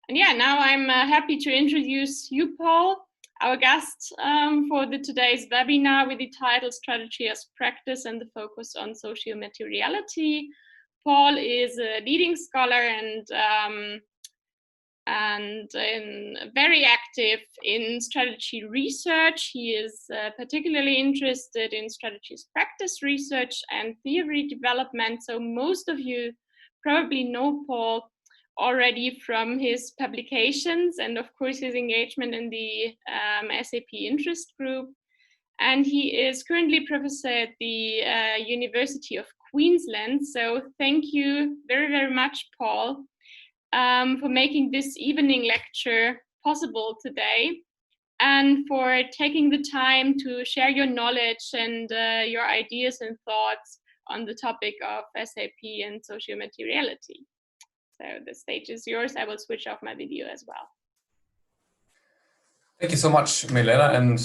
And yeah, now I'm happy to introduce you, Paul, our guest for today's webinar with the title Strategy as Practice and the focus on Sociomateriality. Paul is a leading scholar and very active in strategy research. He is particularly interested in strategy as practice research and theory development. So most of you probably know Paul already from his publications and of course his engagement in the SAP interest group. And he is currently professor at the University of Queensland. So thank you very, very much, Paul, for making this evening lecture possible today and for taking the time to share your knowledge and your ideas and thoughts on the topic of SAP and sociomateriality. So the stage is yours. I will switch off my video as well. Thank you so much, Milena, and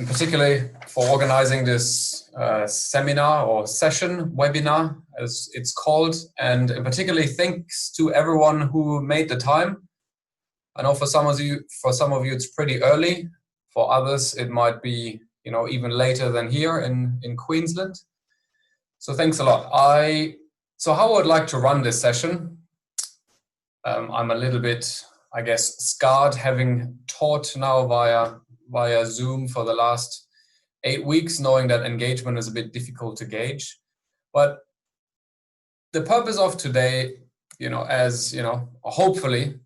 particularly for organizing this seminar or session, webinar, as it's called. And particularly thanks to everyone who made the time. I know for some of you, it's pretty early. For others, it might be, even later than here in Queensland. So thanks a lot. So how I would like to run this session, I'm a little bit, I guess, scarred having taught now via Zoom for the last 8 weeks, knowing that engagement is a bit difficult to gauge. But the purpose of today, hopefully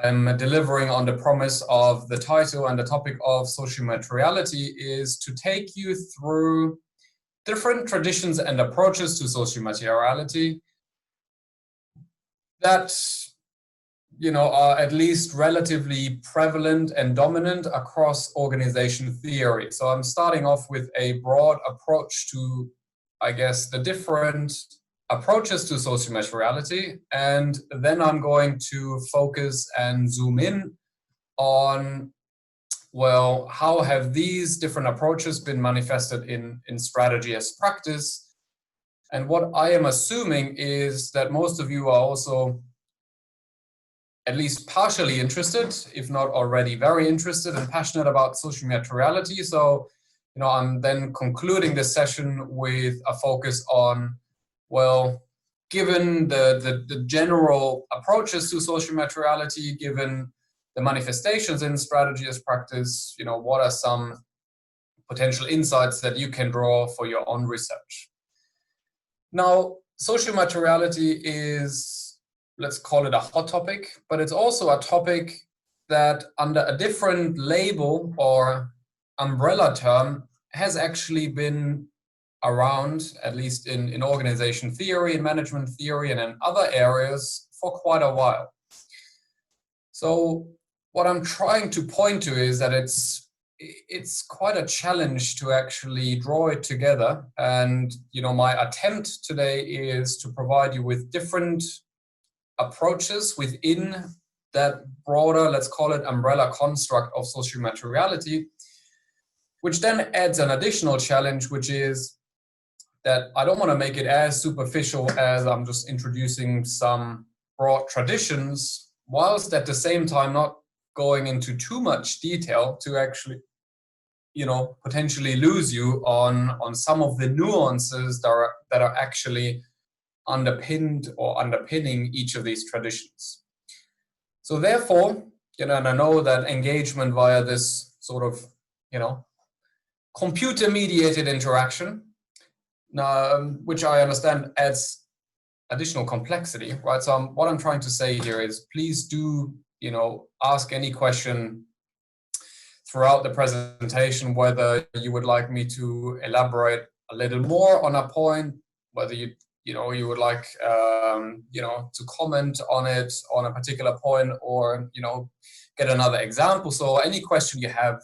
I'm delivering on the promise of the title and the topic of sociomateriality, is to take you through different traditions and approaches to sociomateriality that are at least relatively prevalent and dominant across organization theory. So I'm starting off with a broad approach to, I guess, the different approaches to sociomateriality, and then I'm going to focus and zoom in on, well, how have these different approaches been manifested in strategy as practice? And what I am assuming is that most of you are also at least partially interested, if not already very interested and passionate about sociomateriality. So, I'm then concluding this session with a focus on, well, given the general approaches to sociomateriality, given the manifestations in strategy as practice, what are some potential insights that you can draw for your own research? Now, sociomateriality is, let's call it a hot topic, but it's also a topic that under a different label or umbrella term has actually been around, at least in organization theory and management theory and in other areas, for quite a while. So what I'm trying to point to is that it's quite a challenge to actually draw it together. And my attempt today is to provide you with different approaches within that broader, let's call it, umbrella construct of sociomateriality, which then adds an additional challenge, which is that I don't want to make it as superficial as I'm just introducing some broad traditions, whilst at the same time not going into too much detail to actually, potentially lose you on some of the nuances that are actually underpinned or underpinning each of these traditions. So therefore, and I know that engagement via this sort of, computer-mediated interaction, which I understand adds additional complexity, right? So what I'm trying to say here is, please do, ask any question throughout the presentation, whether you would like me to elaborate a little more on a point, whether you would like, to comment on it on a particular point, or, get another example. So any question you have,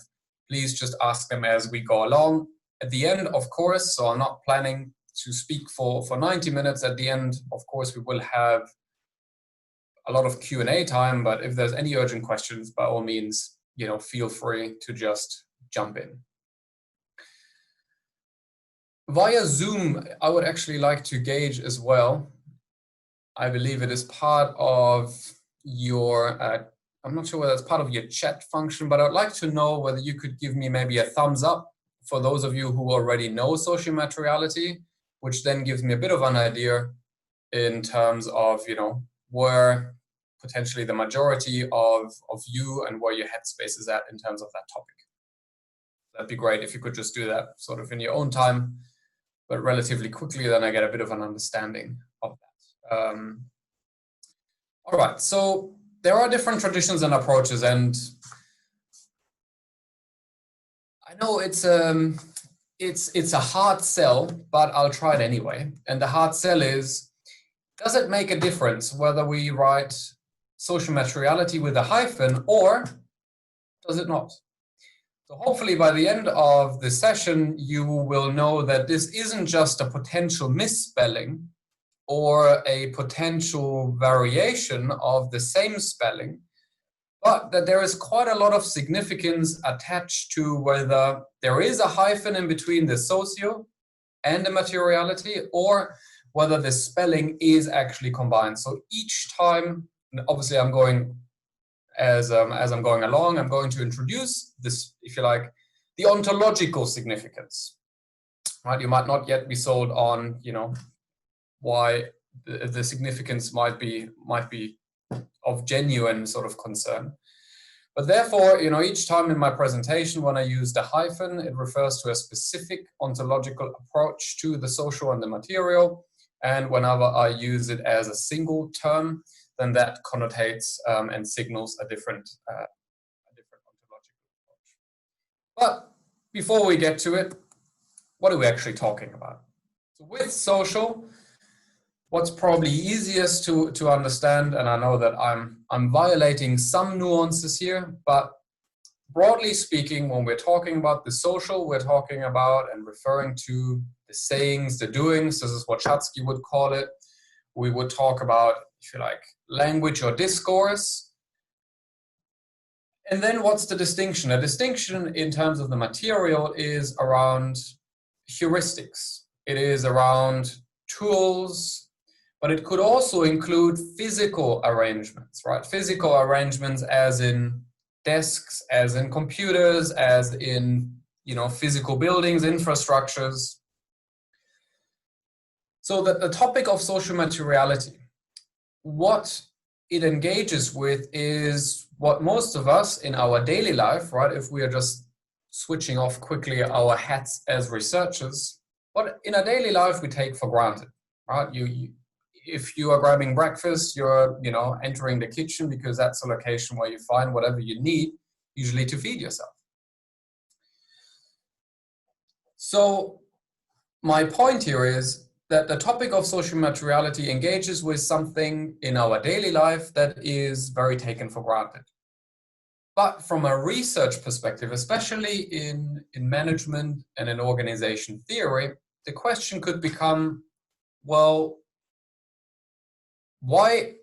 please just ask them as we go along. At the end, of course, so I'm not planning to speak for 90 minutes. At the end, of course, we will have a lot of Q&A time, but if there's any urgent questions, by all means, feel free to just jump in. Via Zoom, I would actually like to gauge as well. I believe it is part of, I'm not sure whether it's part of your chat function, but I'd like to know whether you could give me maybe a thumbs up for those of you who already know sociomateriality, which then gives me a bit of an idea in terms of, where potentially the majority of you and where your headspace is at in terms of that topic. That'd be great if you could just do that sort of in your own time, but relatively quickly, then I get a bit of an understanding of that. All right, so there are different traditions and approaches, and I know it's a hard sell, but I'll try it anyway. And the hard sell is, does it make a difference whether we write sociomateriality with a hyphen or does it not? So hopefully by the end of the session, you will know that this isn't just a potential misspelling or a potential variation of the same spelling, but that there is quite a lot of significance attached to whether there is a hyphen in between the socio and the materiality, or whether the spelling is actually combined. So each time, obviously I'm going, as I'm going along, I'm going to introduce this, if you like, the ontological significance, right? You might not yet be sold on, why the significance might be of genuine sort of concern. But therefore, each time in my presentation, when I use the hyphen, it refers to a specific ontological approach to the social and the material. And whenever I use it as a single term, then that connotates and signals a different ontological approach. But before we get to it, what are we actually talking about? So with social, what's probably easiest to understand, and I know that I'm violating some nuances here, but broadly speaking, when we're talking about the social, we're talking about and referring to the sayings, the doings. This is what Schatzky would call it. We would talk about, if you like, language or discourse. And then what's the distinction? A distinction in terms of the material is around heuristics. It is around tools, but it could also include physical arrangements, right? Physical arrangements as in desks, as in computers, as in, physical buildings, infrastructures. So the topic of social materiality, what it engages with is what most of us in our daily life, right? If we are just switching off quickly our hats as researchers, what in a daily life we take for granted, right? If you are grabbing breakfast, you're, entering the kitchen because that's a location where you find whatever you need, usually to feed yourself. So my point here is that the topic of social materiality engages with something in our daily life that is very taken for granted. But from a research perspective, especially in management and in organization theory, the question could become, well, why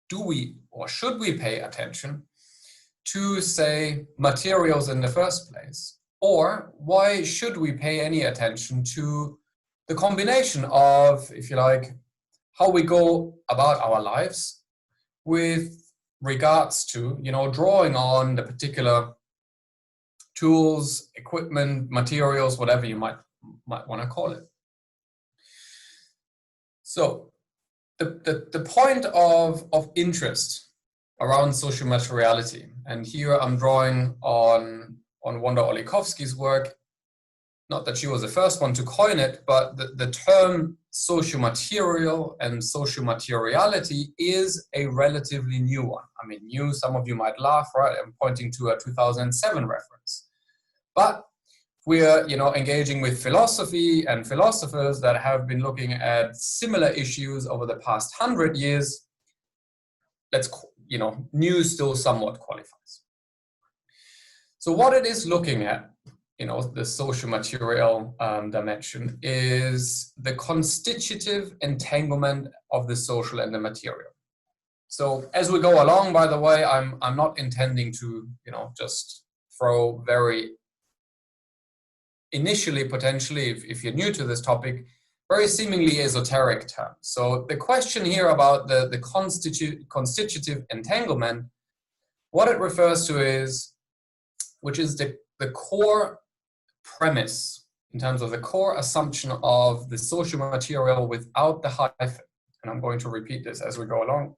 do we or should we pay attention to, say, materials in the first place? Or why should we pay any attention to the combination of, if you like, how we go about our lives with regards to, drawing on the particular tools, equipment, materials, whatever you might want to call it. So the point of interest around social materiality, and here I'm drawing on Wanda Olikovsky's work, not that she was the first one to coin it, but the term sociomaterial and sociomateriality is a relatively new one. I mean, new, some of you might laugh, right? I'm pointing to a 2007 reference. But we're, engaging with philosophy and philosophers that have been looking at similar issues over the past 100 years. New still somewhat qualifies. So what it is looking at, the social material dimension, is the constitutive entanglement of the social and the material. So as we go along, by the way, I'm not intending to, just throw very initially, potentially, if you're new to this topic, very seemingly esoteric terms. So the question here about the constitutive entanglement, what it refers to is, which is the core premise in terms of the core assumption of the social material without the hyphen, and I'm going to repeat this as we go along,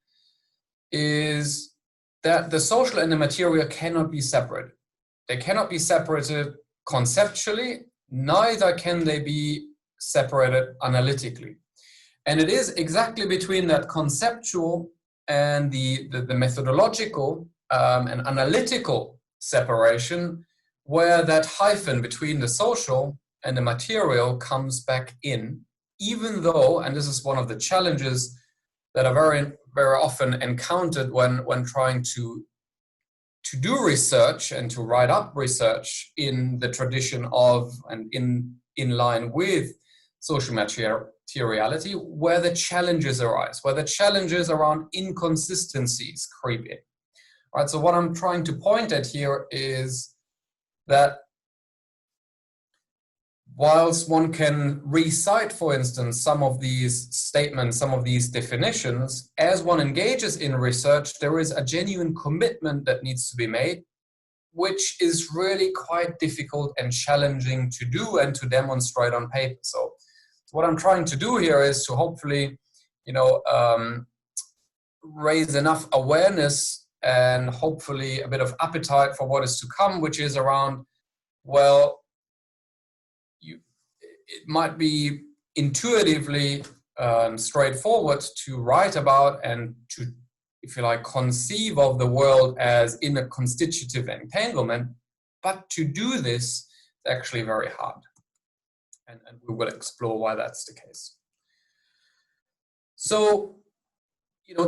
is that the social and the material cannot be separated. They cannot be separated conceptually, neither can they be separated analytically. And it is exactly between that conceptual and the methodological and analytical separation where that hyphen between the social and the material comes back in, even though, and this is one of the challenges that are very, very often encountered when trying to do research and to write up research in the tradition of and in line with social materiality, where the challenges arise, where the challenges around inconsistencies creep in. All right, so what I'm trying to point at here is that whilst one can recite, for instance, some of these statements, some of these definitions, as one engages in research, there is a genuine commitment that needs to be made, which is really quite difficult and challenging to do and to demonstrate on paper. So what I'm trying to do here is to hopefully, raise enough awareness and hopefully a bit of appetite for what is to come, which is around, well, it might be intuitively straightforward to write about and to, if you like, conceive of the world as in a constitutive entanglement, but to do this is actually very hard. And we will explore why that's the case. So,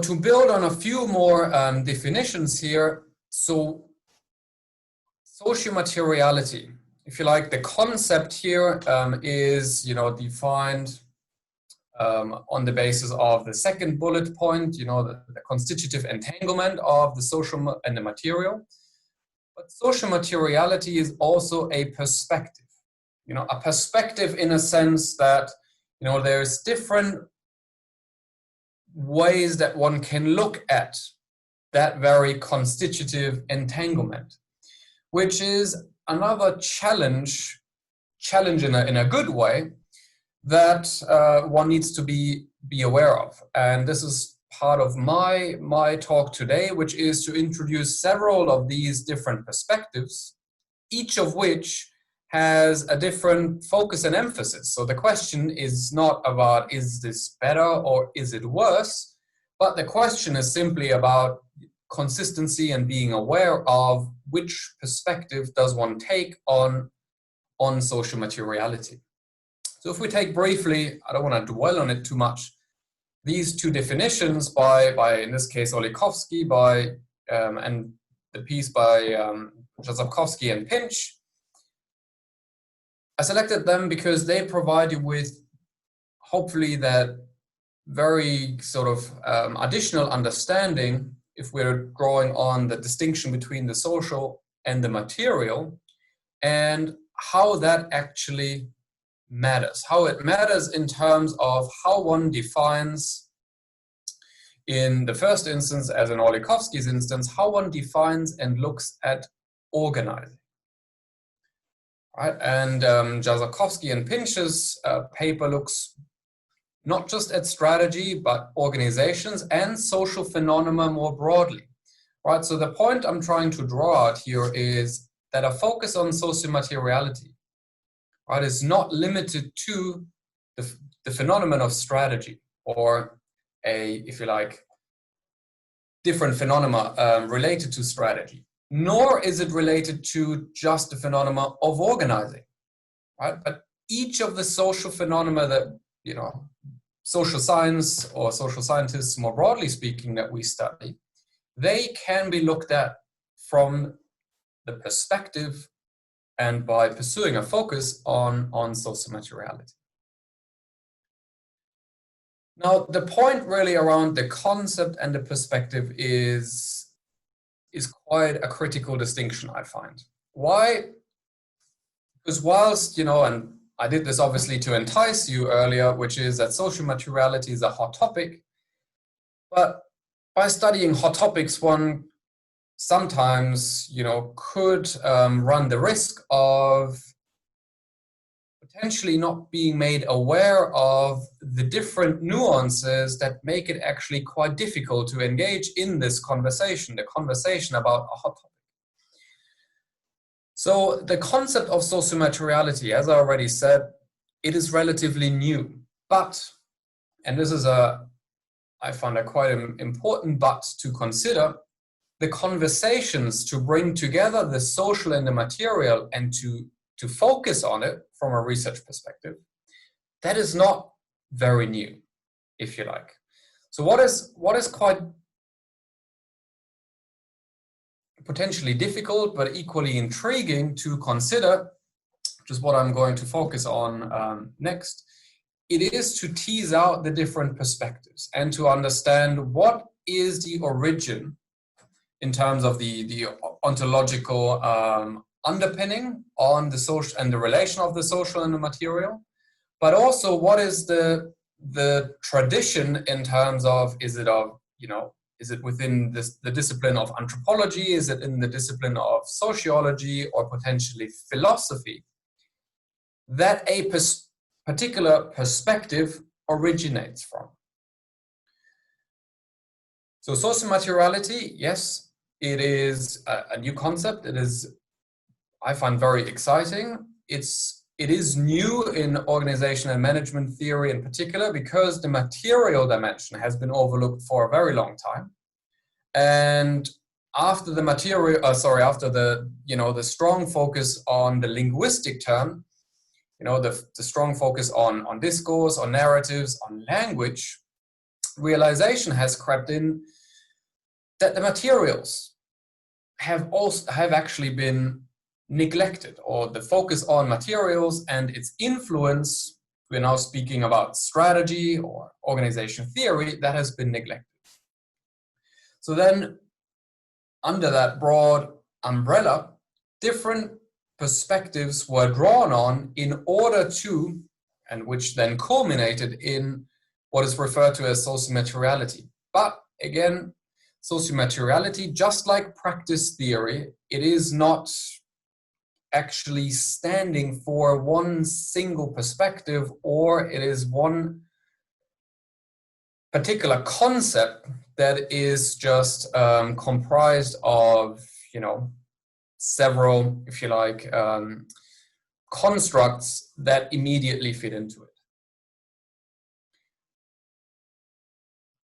to build on a few more definitions here, so sociomateriality, if you like, the concept here is, defined on the basis of the second bullet point, the constitutive entanglement of the social and the material. But social materiality is also a perspective, a perspective in a sense that, there's different ways that one can look at that very constitutive entanglement, which is another challenge in a good way that one needs to be aware of. And this is part of my talk today, which is to introduce several of these different perspectives, each of which has a different focus and emphasis. So the question is not about, is this better or is it worse? But the question is simply about consistency and being aware of which perspective does one take on social materiality. So if we take briefly, I don't want to dwell on it too much, these two definitions by in this case, Olikovsky, and the piece by Jozefkowski and Pinch, I selected them because they provide you with hopefully that very sort of additional understanding if we're drawing on the distinction between the social and the material and how that actually matters, how it matters in terms of how one defines, in the first instance, as in Olikovsky's instance, how one defines and looks at organizing. Right? And Jozefkowski and Pinch's paper looks not just at strategy, but organizations and social phenomena more broadly. Right? So the point I'm trying to draw out here is that a focus on sociomateriality, right, is not limited to the phenomenon of strategy or if you like, different phenomena related to strategy. Nor is it related to just the phenomena of organizing, right? But each of the social phenomena that, social science or social scientists, more broadly speaking, that we study, they can be looked at from the perspective and by pursuing a focus on sociomateriality. Now, the point really around the concept and the perspective is quite a critical distinction, I find. Why? Because whilst, and I did this obviously to entice you earlier, which is that social materiality is a hot topic. But by studying hot topics, one sometimes, could run the risk of potentially not being made aware of the different nuances that make it actually quite difficult to engage in this conversation, the conversation about a hot topic. So the concept of sociomateriality, as I already said, it is relatively new, but, and this is I find a quite an important but to consider, the conversations to bring together the social and the material and to focus on it from a research perspective, that is not very new, if you like. So what is quite potentially difficult but equally intriguing to consider, which is what I'm going to focus on next, it is to tease out the different perspectives and to understand what is the origin in terms of the ontological underpinning on the social and the relation of the social and the material, but also what is the tradition in terms of, is it within the discipline of anthropology, is it in the discipline of sociology or potentially philosophy, that a particular perspective originates from. So sociomateriality, yes, it is a new concept. It is, I find, very exciting. It is new in organization and management theory in particular because the material dimension has been overlooked for a very long time. And after the after the strong focus on the linguistic term, the strong focus on discourse, on narratives, on language, realization has crept in that the materials have actually been neglected, or the focus on materials and its influence, we're now speaking about strategy or organization theory, that has been neglected. So then, under that broad umbrella, different perspectives were drawn on in order to, and which then culminated in what is referred to as sociomateriality. But again, sociomateriality, just like practice theory, it is not actually standing for one single perspective, or it is one particular concept that is just comprised of, several, if you like, constructs that immediately fit into it.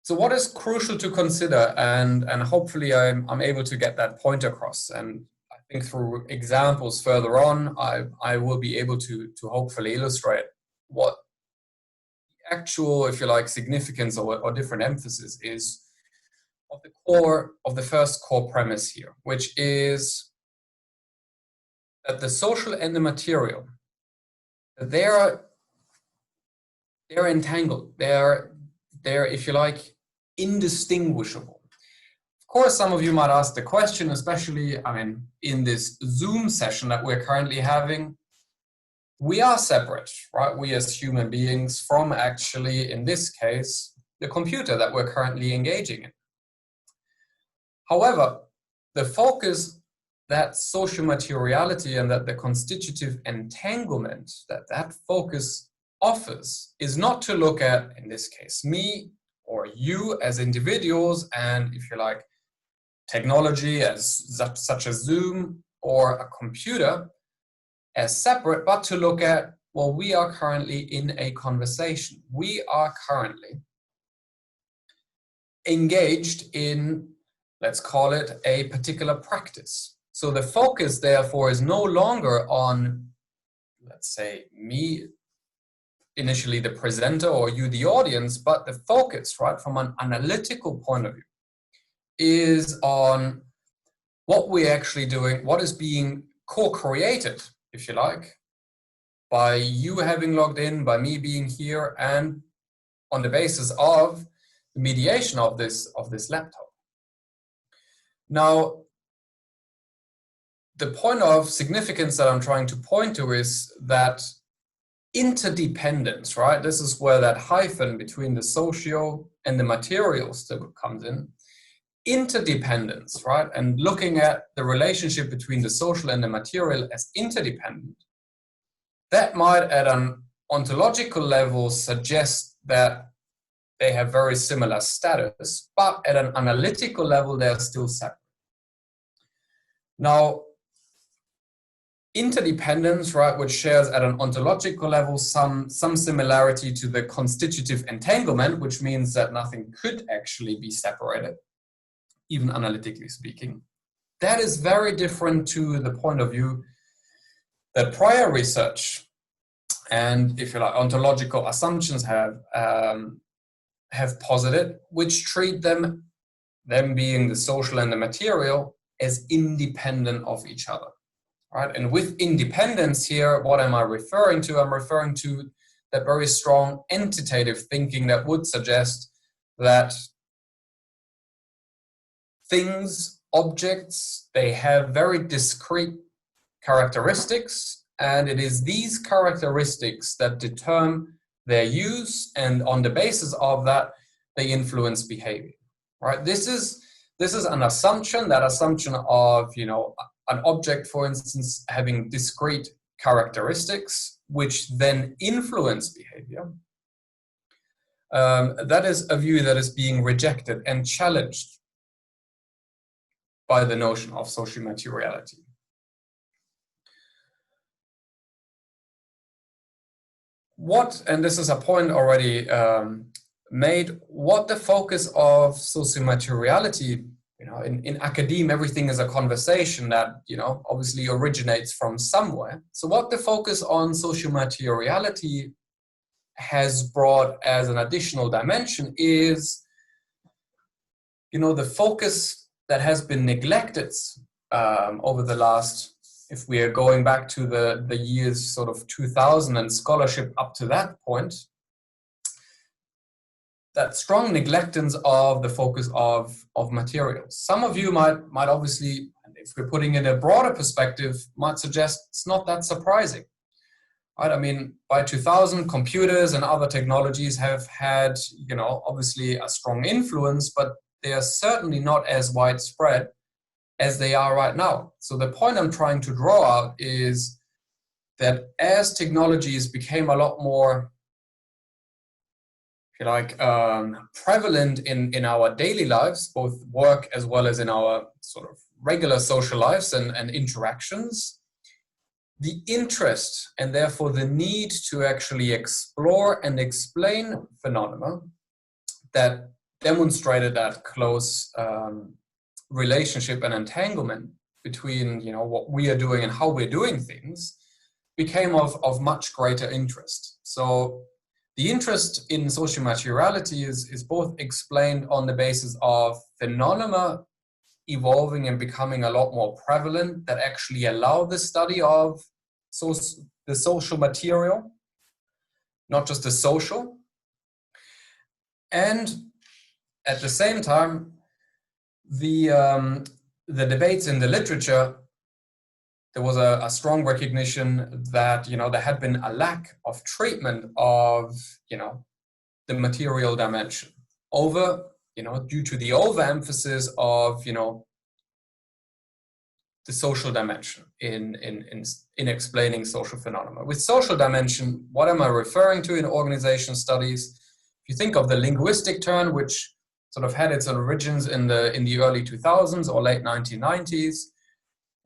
So what is crucial to consider, and hopefully I'm able to get that point across, and I think through examples further on, I will be able to hopefully illustrate what the actual, if you like, significance or different emphasis is of the first core premise here, which is that the social and the material, they're entangled. They're, if you like, indistinguishable. Of course, some of you might ask the question, especially, in this Zoom session that we're currently having, we are separate, right? We as human beings from actually, in this case, the computer that we're currently engaging in. However, the focus that social materiality and that the constitutive entanglement that focus offers is not to look at, in this case, me or you as individuals and, if you like, technology such as Zoom or a computer as separate, but to look at, well, we are currently in a conversation. We are currently engaged in, let's call it, a particular practice. So the focus, therefore, is no longer on, let's say, me, initially the presenter, or you, the audience, but the focus, right, from an analytical point of view, is on what we're actually doing, what is being co-created, if you like, by you having logged in, by me being here, and on the basis of the mediation of this laptop. Now, the point of significance that I'm trying to point to is that interdependence, right? This is where that hyphen between the socio and the material still comes in. Interdependence, right? And looking at the relationship between the social and the material as interdependent, that might at an ontological level suggest that they have very similar status, but at an analytical level, they're still separate. Now, interdependence, right, which shares at an ontological level some similarity to the constitutive entanglement, which means that nothing could actually be separated, even analytically speaking. That is very different to the point of view that prior research and, if you like, ontological assumptions have posited, which treat them being the social and the material, as independent of each other. Right? And with independence here, what am I referring to? I'm referring to that very strong entitative thinking that would suggest that things, objects, they have very discrete characteristics, and it is these characteristics that determine their use, and on the basis of that, they influence behavior. Right? This is an assumption, that assumption of, you know, an object, for instance, having discrete characteristics which then influence behavior. That is a view that is being rejected and challenged by the notion of sociomateriality. What, and this is a point already made, what the focus of sociomateriality, you know, in academia, everything is a conversation that, you know, obviously originates from somewhere. So what the focus on sociomateriality has brought as an additional dimension is, you know, the focus that has been neglected over the last, if we are going back to the years sort of 2000 and scholarship up to that point, that strong neglectance of the focus of materials. Some of you might obviously, if we're putting in a broader perspective, might suggest it's not that surprising. Right? I mean, by 2000, computers and other technologies have had, you know, obviously a strong influence, but they are certainly not as widespread as they are right now. So the point I'm trying to draw out is that as technologies became a lot more, if you like, prevalent in our daily lives, both work as well as in our sort of regular social lives and interactions, the interest and therefore the need to actually explore and explain phenomena that demonstrated that close relationship and entanglement between, you know, what we are doing and how we're doing things became of much greater interest. So the interest in sociomateriality is both explained on the basis of phenomena evolving and becoming a lot more prevalent that actually allow the study of the social material, not just the social. And at the same time, the debates in the literature, there was a strong recognition that, you know, there had been a lack of treatment of, you know, the material dimension over, you know, due to the overemphasis of, you know, the social dimension in explaining social phenomena. With social dimension, what am I referring to in organization studies? If you think of the linguistic turn, which sort of had its origins in the early 2000s or late 1990s,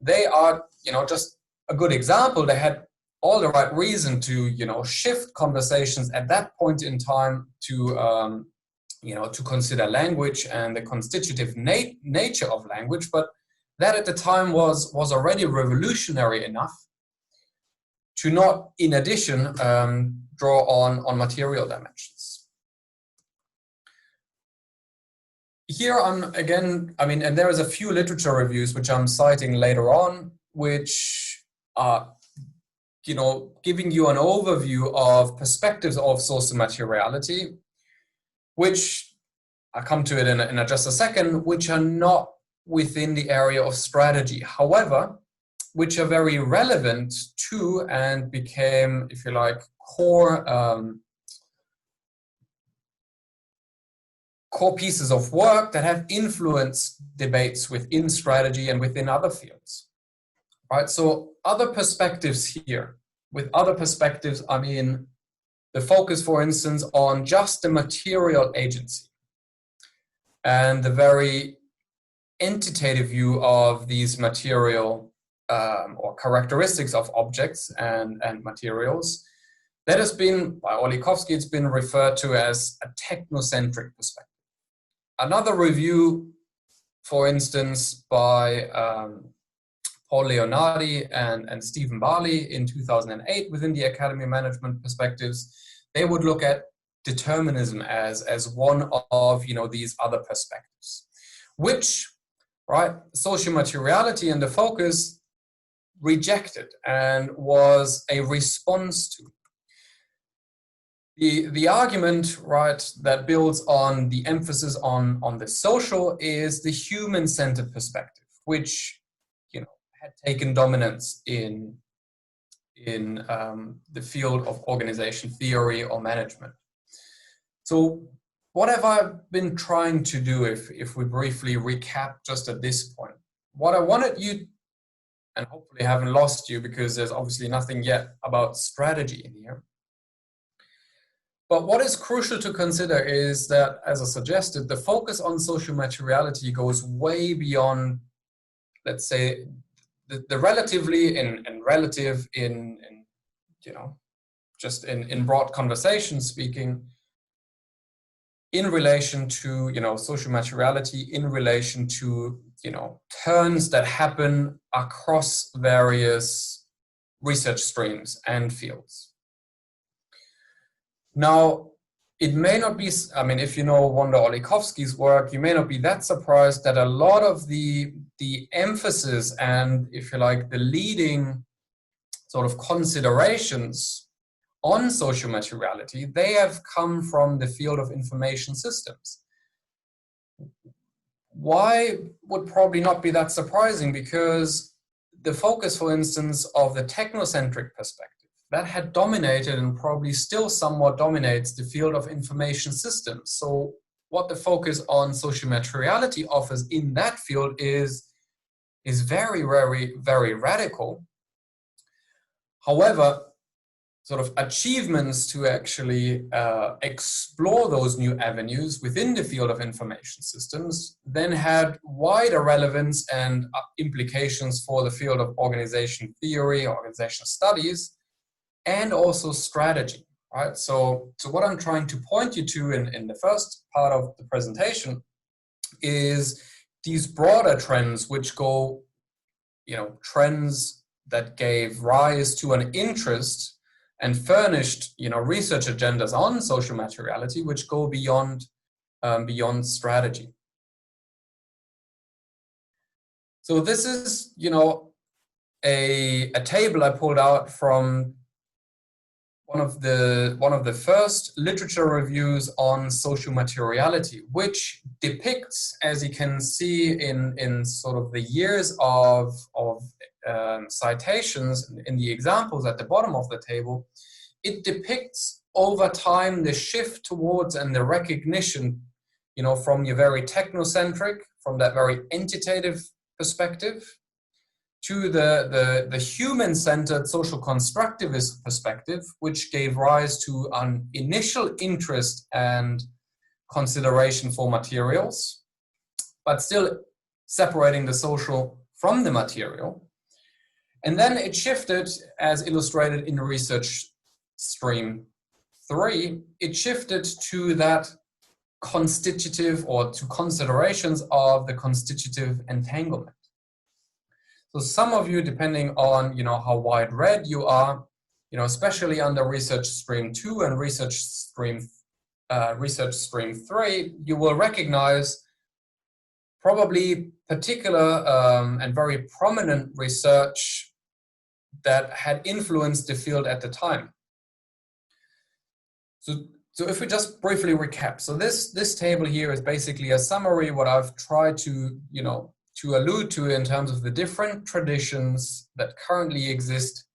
they are, you know, just a good example. They had all the right reason to, you know, shift conversations at that point in time to, you know, to consider language and the constitutive nature of language, but that at the time was already revolutionary enough to not, in addition, draw on material dimensions. Here again, I mean, and there is a few literature reviews which I'm citing later on, which are, you know, giving you an overview of perspectives of sociomateriality, which I'll come to it in just a second, which are not within the area of strategy. However, which are very relevant to and became, if you like, core pieces of work that have influenced debates within strategy and within other fields. Right? So other perspectives here. With other perspectives, I mean the focus, for instance, on just the material agency and the very entitative view of these material or characteristics of objects and materials. That has been, by Olikovsky, it's been referred to as a technocentric perspective. Another review, for instance, by Paul Leonardi and Stephen Barley in 2008 within the Academy Management Perspectives, they would look at determinism as one of these other perspectives, which, right, Sociomateriality and the focus rejected and was a response to. The argument, right, that builds on the emphasis on the social is the human-centered perspective, which had taken dominance in the field of organization theory or management. So what have I been trying to do, if we briefly recap just at this point? What I wanted you, and hopefully haven't lost you because there's obviously nothing yet about strategy in here. But what is crucial to consider is that, as I suggested, the focus on sociomateriality goes way beyond, let's say, the relatively and relative in just in broad conversation speaking, in relation to sociomateriality, in relation to turns that happen across various research streams and fields. Now, it may not be, I mean, if you know Wanda Olikovsky's work, you may not be that surprised that a lot of the emphasis and, if you like, the leading sort of considerations on sociomateriality, they have come from the field of information systems. Why would probably not be that surprising? Because the focus, for instance, of the technocentric perspective, that had dominated and probably still somewhat dominates the field of information systems. So what the focus on sociomateriality offers in that field is very, very, very radical. However, sort of achievements to actually explore those new avenues within the field of information systems then had wider relevance and implications for the field of organization theory, organizational studies, and also strategy, right? So what I'm trying to point you to in the first part of the presentation is these broader trends which go, trends that gave rise to an interest and furnished, research agendas on sociomateriality, which go beyond strategy. So this is, a table I pulled out from one of the first literature reviews on sociomateriality, which depicts, as you can see in sort of the years of citations in the examples at the bottom of the table, it depicts over time the shift towards and the recognition, from your very technocentric, from that very entitative perspective, to the human-centered social constructivist perspective, which gave rise to an initial interest and consideration for materials, but still separating the social from the material. And then it shifted, as illustrated in research stream 3, it shifted to that constitutive, or to considerations of the constitutive entanglement. So some of you, depending on how wide read you are, especially under research stream 2 and research stream 3, you will recognize probably particular and very prominent research that had influenced the field at the time. So if we just briefly recap, so this table here is basically a summary what I've tried to to allude to in terms of the different traditions that currently exist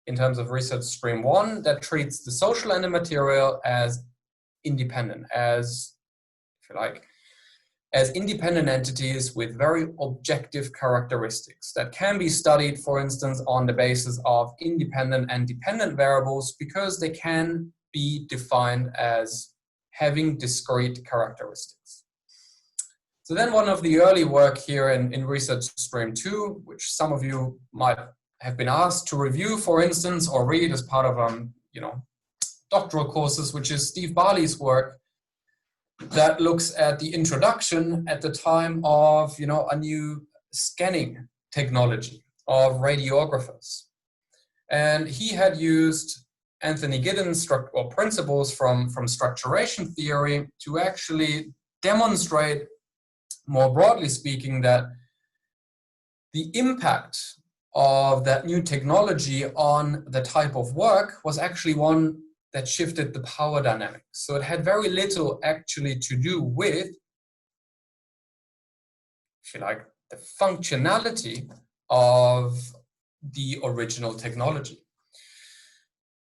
in terms of research stream 1 that treats the social and the material as independent, as, if you like, as independent entities with very objective characteristics that can be studied, for instance, on the basis of independent and dependent variables, because they can be defined as having discrete characteristics. So then one of the early work here in research stream 2, which some of you might have been asked to review, for instance, or read as part of doctoral courses, which is Steve Barley's work that looks at the introduction at the time of a new scanning technology of radiographers. And he had used Anthony Giddens' principles from structuration theory to actually demonstrate, more broadly speaking, that the impact of that new technology on the type of work was actually one that shifted the power dynamics. So it had very little actually to do with, if you like, the functionality of the original technology.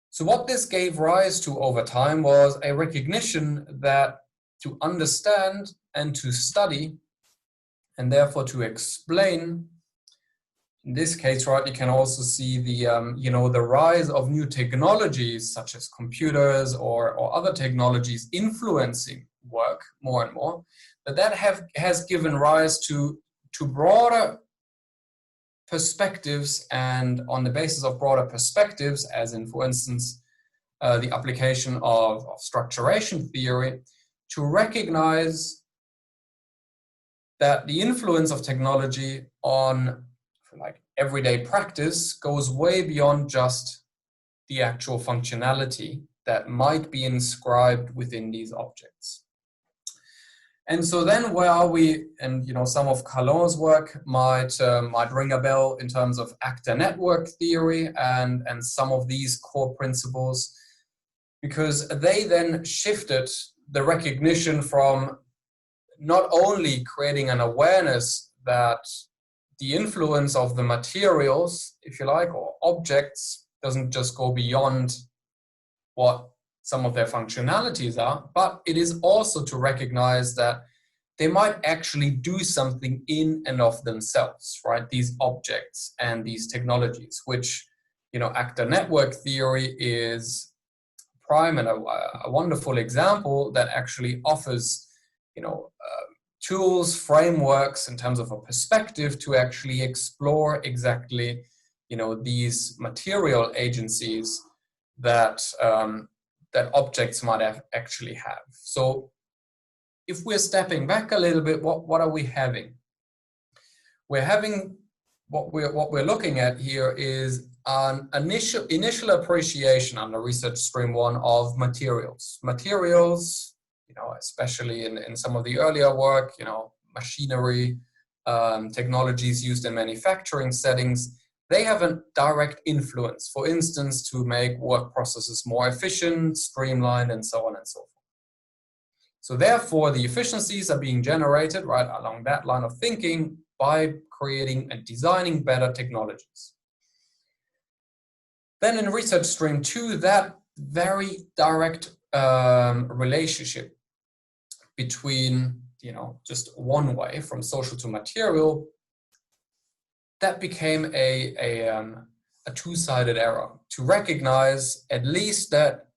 So what this gave rise to over time was a recognition that to understand and to study, and therefore to explain, in this case, right, you can also see the the rise of new technologies such as computers or other technologies influencing work more and more, that has given rise to broader perspectives, and on the basis of broader perspectives, as in, for instance, the application of structuration theory, to recognize that the influence of technology on everyday practice goes way beyond just the actual functionality that might be inscribed within these objects. And so then where are we? And some of Calon's work might ring a bell in terms of actor network theory and some of these core principles, because they then shifted the recognition from not only creating an awareness that the influence of the materials, if you like, or objects doesn't just go beyond what some of their functionalities are, but it is also to recognize that they might actually do something in and of themselves, right? These objects and these technologies, which, actor network theory is prime and a wonderful example that actually offers, tools, frameworks in terms of a perspective to actually explore exactly, these material agencies that that objects might actually have. So if we're stepping back a little bit, what are we having? We're having what we're looking at here is an initial appreciation under research stream 1 of materials. Materials, especially in some of the earlier work, machinery, technologies used in manufacturing settings, they have a direct influence, for instance, to make work processes more efficient, streamlined, and so on and so forth. So therefore, the efficiencies are being generated right along that line of thinking by creating and designing better technologies. Then in research stream 2, that very direct relationship between, just one way from social to material, that became a two-sided arrow to recognize at least that,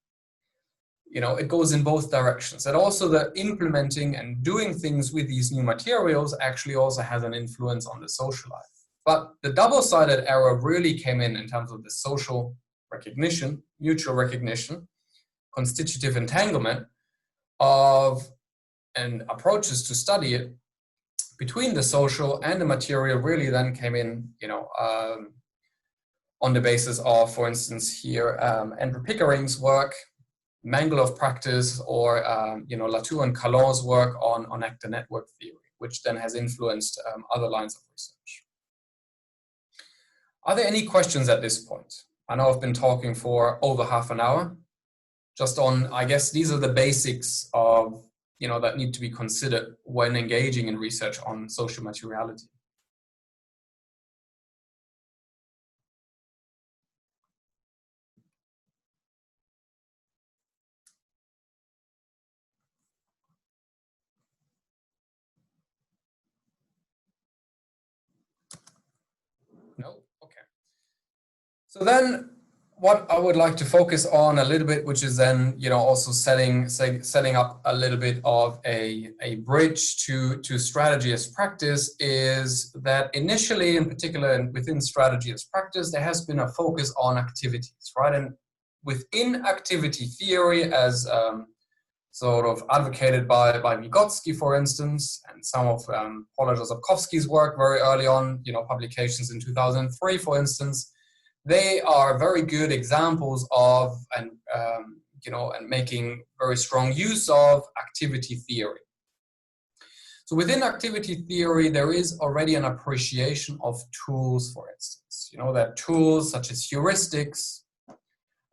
it goes in both directions. That also the implementing and doing things with these new materials actually also has an influence on the social life. But the double-sided arrow really came in terms of the social recognition, mutual recognition, constitutive entanglement of and approaches to study it between the social and the material really then came in, on the basis of, for instance, here, Andrew Pickering's work, Mangle of Practice, or, Latour and Calon's work on actor network theory, which then has influenced other lines of research. Are there any questions at this point? I know I've been talking for over half an hour, just on, I guess these are the basics of, that need to be considered when engaging in research on social materiality. No? Okay. So then what I would like to focus on a little bit, which is then, you know, also setting up a little bit of a bridge to strategy as practice, is that initially, in particular within strategy as practice, there has been a focus on activities, right? And within activity theory, as sort of advocated by Vygotsky, for instance, and some of Paula Josepkowski's work very early on, you know, publications in 2003, for instance, they are very good examples of, and you know, and making very strong use of activity theory. So within activity theory, there is already an appreciation of tools, for instance, you know, that tools such as heuristics,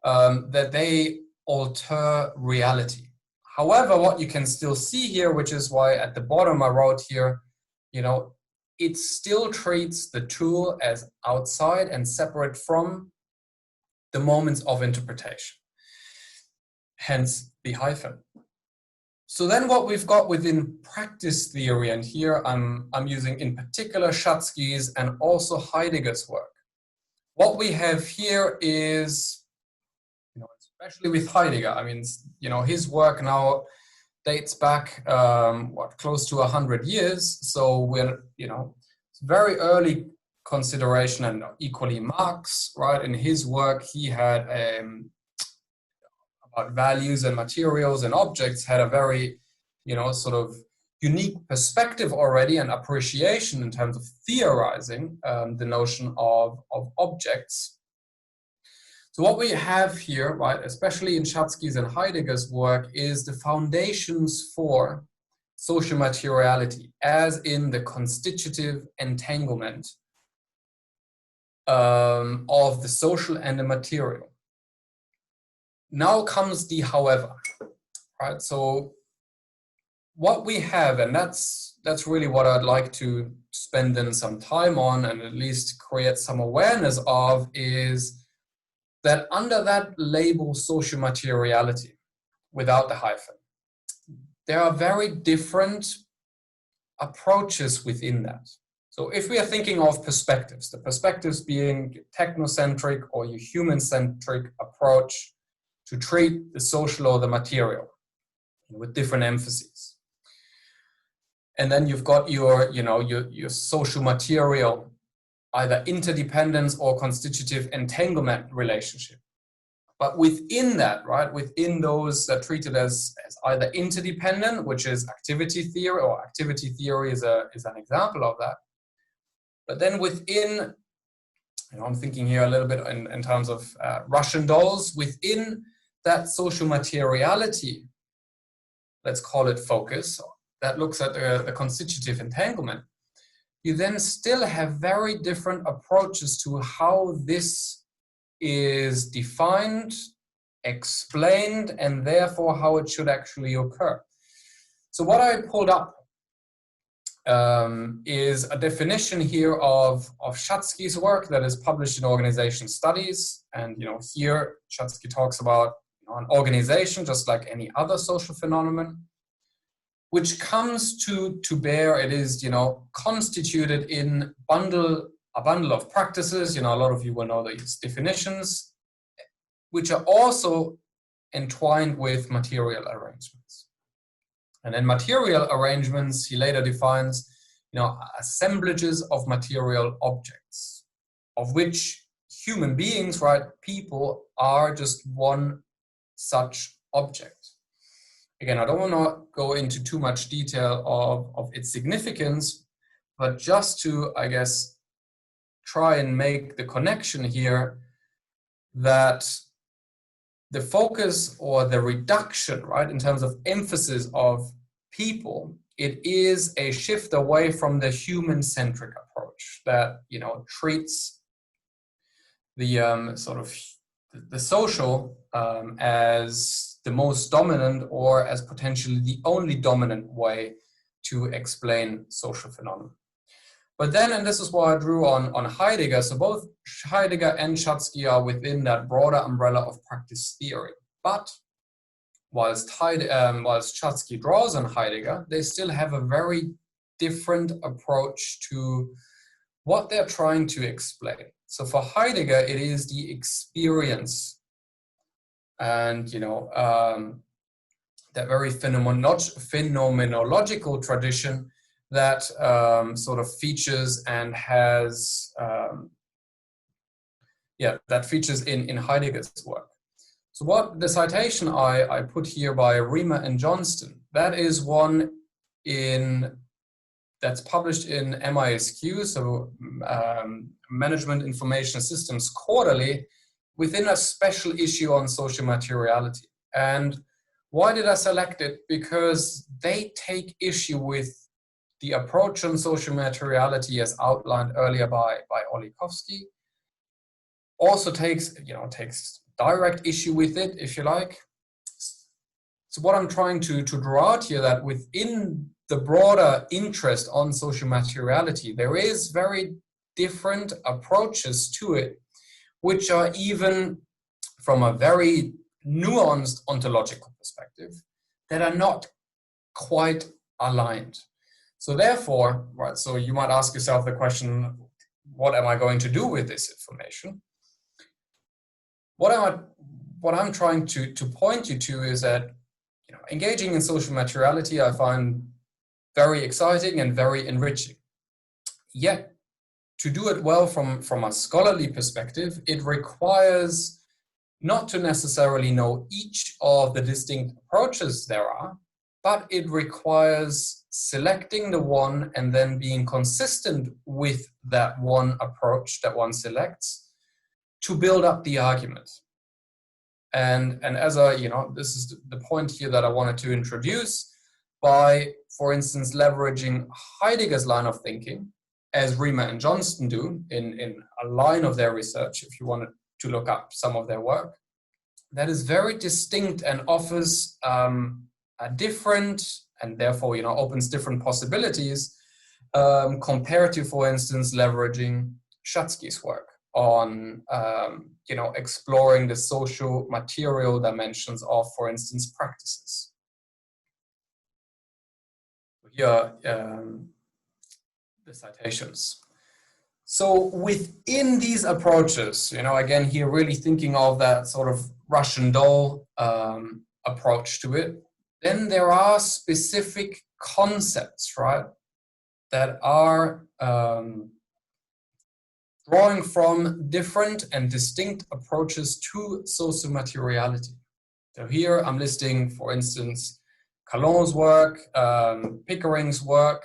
that they alter reality. However, what you can still see here, which is why at the bottom I wrote here, you know, it still treats the tool as outside and separate from the moments of interpretation. Hence the hyphen. So then what we've got within practice theory, and here I'm using in particular Schatzky's and also Heidegger's work. What we have here is, you know, especially with Heidegger, I mean, you know, his work now dates back, close to 100 years. So we're, you know, very early consideration, and equally Marx, right? In his work, he had about values and materials and objects, had a very, you know, sort of unique perspective already and appreciation in terms of theorizing the notion of objects. So what we have here, right, especially in Schatzky's and Heidegger's work, is the foundations for sociomateriality, as in the constitutive entanglement of the social and the material. Now comes the however, right? So what we have, and that's really what I'd like to spend then some time on, and at least create some awareness of, is that under that label sociomateriality, without the hyphen, there are very different approaches within that. So if we are thinking of perspectives, the perspectives being technocentric or your human-centric approach to treat the social or the material with different emphases. And then you've got your, you know, your social material, either interdependence or constitutive entanglement relationship. But within that, right, within those that are treated as either interdependent, which is activity theory, or activity theory is an example of that. But then within, you know, I'm thinking here a little bit in terms of Russian dolls, within that social materiality, let's call it focus, that looks at the constitutive entanglement, you then still have very different approaches to how this is defined, explained, and therefore how it should actually occur. So what I pulled up is a definition here of Schatzky's work that is published in Organization Studies. And, you know, here Schatzky talks about, you know, an organization just like any other social phenomenon, which comes to bear, it is, you know, constituted in a bundle of practices. You know, a lot of you will know these definitions, which are also entwined with material arrangements. And then material arrangements, he later defines, you know, assemblages of material objects, of which human beings, right, people, are just one such object. Again, I don't want to go into too much detail of its significance, but just to, I guess, try and make the connection here that the focus or the reduction, right, in terms of emphasis of people, it is a shift away from the human-centric approach that, you know, treats the sort of the social as the most dominant, or as potentially the only dominant way to explain social phenomena. But then, and this is why I drew on Heidegger, so both Heidegger and Schatzky are within that broader umbrella of practice theory. But whilst Schatzky draws on Heidegger, they still have a very different approach to what they're trying to explain. So for Heidegger, it is the experience and, that very phenomenological tradition that sort of features and has, that features in Heidegger's work. So what the citation I put here by Riemer and Johnston, that is one that's published in MISQ, so Management Information Systems Quarterly, within a special issue on social materiality. And why did I select it? Because they take issue with the approach on social materiality as outlined earlier by Olikowski. Also takes direct issue with it, if you like. So what I'm trying to draw out here, that within the broader interest on social materiality, there is very different approaches to it, which are even from a very nuanced ontological perspective, that are not quite aligned. So therefore, right, so you might ask yourself the question, what am I going to do with this information? What I'm trying to point you to is that engaging in social materiality I find very exciting and very enriching. Yet, to do it well from a scholarly perspective, it requires not to necessarily know each of the distinct approaches there are, but it requires selecting the one and then being consistent with that one approach that one selects to build up the argument. And as this is the point here that I wanted to introduce by, for instance, leveraging Heidegger's line of thinking, as Riemer and Johnston do in a line of their research, if you wanted to look up some of their work, that is very distinct and offers a different, and therefore opens different possibilities compared to, for instance, leveraging Schatzky's work on exploring the social material dimensions of, for instance, practices. Here the citations. So within these approaches, again here really thinking of that sort of Russian doll approach to it, then there are specific concepts, right, that are drawing from different and distinct approaches to sociomateriality. So here I'm listing, for instance, Calon's work, Pickering's work.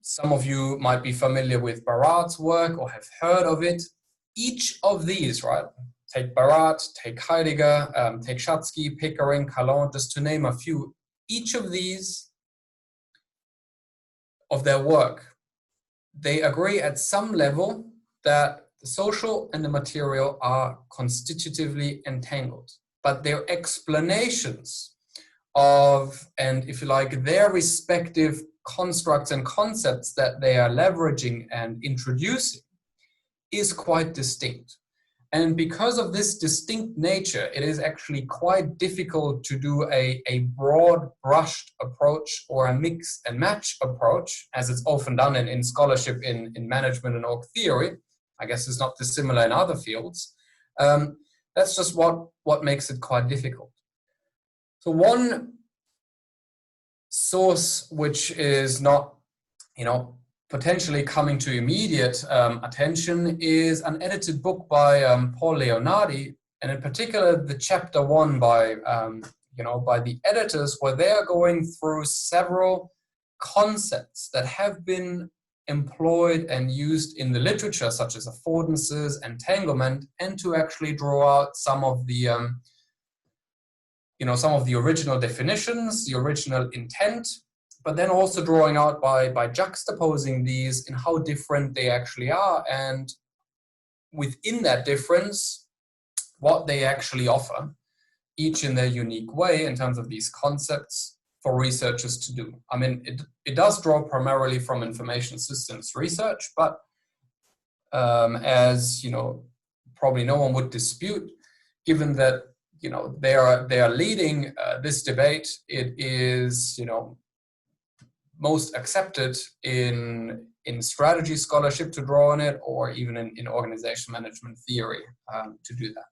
Some of you might be familiar with Barat's work or have heard of it. Each of these, right, take Barat, take Heidegger, take Schatzky, Pickering, Calon, just to name a few, each of these, of their work, they agree at some level that the social and the material are constitutively entangled, but their explanations of, and if you like, their respective constructs and concepts that they are leveraging and introducing is quite distinct. And because of this distinct nature, it is actually quite difficult to do a broad brushed approach or a mix and match approach, as it's often done in scholarship in management and org theory. I guess it's not dissimilar in other fields. That's just what makes it quite difficult. So one source which is not, potentially coming to immediate attention is an edited book by Paul Leonardi, and in particular the chapter 1 by the editors, where they are going through several concepts that have been employed and used in the literature, such as affordances, entanglement, and to actually draw out some of the original definitions, the original intent, but then also drawing out by juxtaposing these in how different they actually are, and within that difference, what they actually offer, each in their unique way in terms of these concepts for researchers to do. I mean, it does draw primarily from information systems research, but as probably no one would dispute, given that they are leading this debate, it is most accepted in in strategy scholarship to draw on it, or even in organization management theory to do that.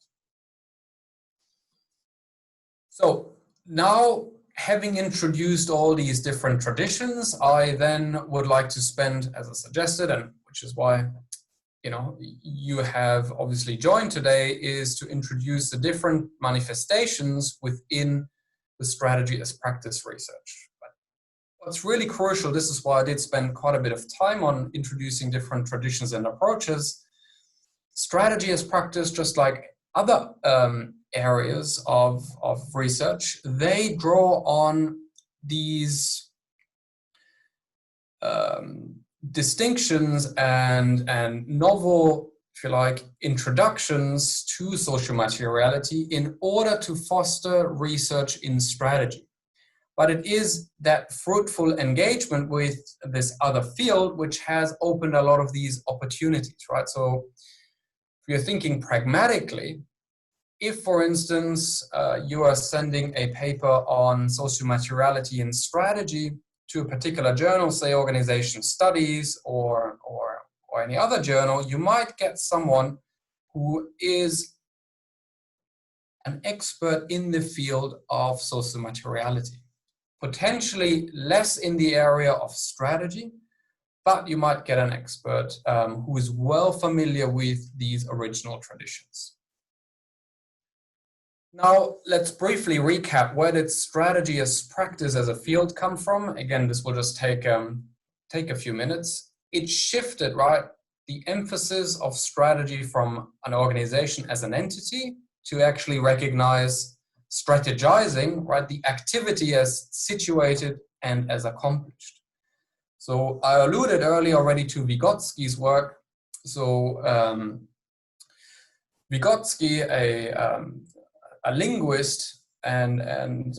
So now, having introduced all these different traditions, I then would like to spend, as I suggested, and which is why you have obviously joined today, is to introduce the different manifestations within the strategy as practice research. But what's really crucial, this is why I did spend quite a bit of time on introducing different traditions and approaches. Strategy as practice, just like other areas of research, they draw on these distinctions and novel, if you like, introductions to sociomateriality in order to foster research in strategy. But it is that fruitful engagement with this other field which has opened a lot of these opportunities, right? So if you're thinking pragmatically, if, for instance, you are sending a paper on sociomateriality in strategy to a particular journal, say Organization Studies or any other journal, you might get someone who is an expert in the field of sociomateriality, potentially less in the area of strategy, but you might get an expert who is well familiar with these original traditions. Now, let's briefly recap, where did strategy as practice as a field come from? Again, this will just take a few minutes. It shifted, right, the emphasis of strategy from an organization as an entity to actually recognize strategizing, right, the activity as situated and as accomplished. So I alluded earlier already to Vygotsky's work. So Vygotsky, a linguist and